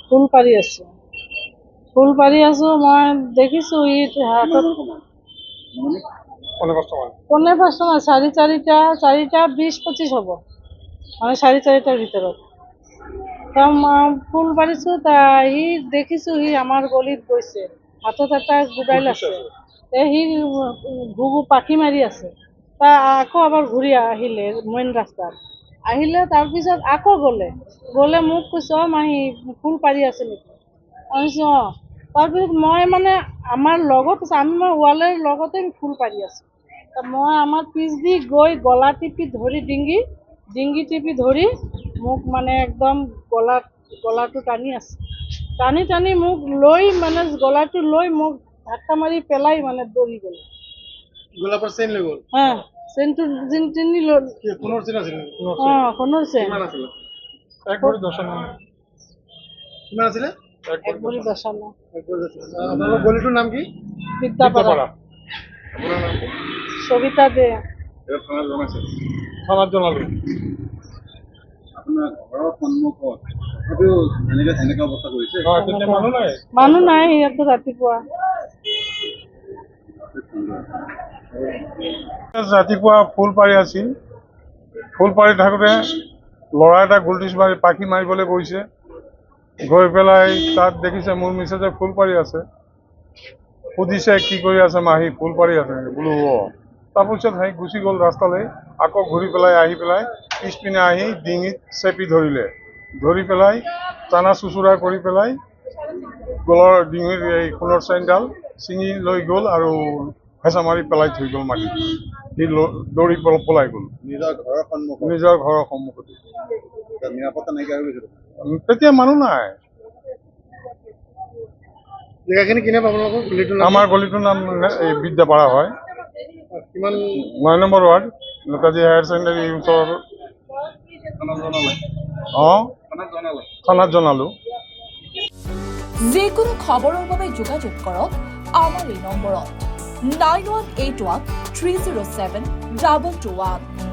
ফুল পাৰি আছো মই দেখিছো হাতত পনে পাঁচটা 4:20-25 হ'ব মানে 4:30টাৰ ভিতৰত ফুল পাৰিছো সি দেখিছো সি আমাৰ গলিত গৈছে হাতত এটা মোবাইল আছে সি ঘুঘু পাখি মাৰি আছে আকৌ আবাৰ ঘূৰি আহিলে মেইন ৰাস্তাত আহিলে তাৰপিছত আকৌ গ'লে মোক কৈছে মাহী ফুল পাৰি আছে নেকি তাৰপিছত মই মানে আমাৰ লগত আছে আমি ৱালৰ লগতে ফুল পাৰি আছো মই আমাৰ পিছ দি গৈ গলা টিপি ধৰি ডিঙি টিপি ধৰি মোক মানে একদম গলাটো টানি মোক লৈ মানে গলাটো লৈ মোক ধাক্কা মাৰি পেলাই মানে দৌৰি গ'ল গোলাপ চেইন লৈ গ'ল চেইনটো তিনি লৈ সোণৰ চেইন আছিল সোণৰ চেইন এক ভৰি 10 আনা কিমান আছিলে 1 ভৰি 10 আনা আপোনালোকৰ গলিটোৰ নাম কি বিদ্যাপাৰা আপোনাৰ নাম কি সবিতা দে থানাত জনালো আপোনাৰ ঘৰৰ সন্মুখত এনেকুৱা অৱস্থা কৰিছে মানুহ নাই ইয়াতে ৰাতিপুৱা ফুল পাৰি আছিল ফুল পাৰি থাকোঁতে ল'ৰা এটা গুলটিছ মাৰি পাখি মাৰিবলৈ গৈছে গৈ পেলাই তাত দেখিছে মোৰ মিছেছে ফুল পাৰি আছে সুধিছে কি কৰি আছে মাহী ফুল পাৰি আছে বোলো তাৰপিছত সেই গুচি গ'ল ৰাস্তালৈ আকৌ ঘূৰি পেলাই আহি পেলাই পিছপিনে আহি ডিঙিত চেপি ধৰি পেলাই টানা চুচুৰা কৰি পেলাই গলৰ ডিঙিৰ এই সোণৰ চেইনডাল ছিঙি লৈ গ'ল আৰু হেঁচা মাৰি পেলাই থৈ গ'ল মাটি সি দৌৰি পলাই গ'ল নিজৰ ঘৰৰ সন্মুখতে নিৰাপত্তা নাইকিয়া হৈ গৈছে তেতিয়া মানুহ নাই জেগাখিনি কিনে আপোনালোকৰ গলিটোৰ নাম আমাৰ গলিটোৰ নাম এই বিদ্যাপাৰা হয় কিমান 9 number ward Netaji higher secondary ওচৰৰ থানাত জনালো যিকোনো খবৰৰ বাবে যোগাযোগ কৰক আমাৰ এই নম্বৰত 9181 307 221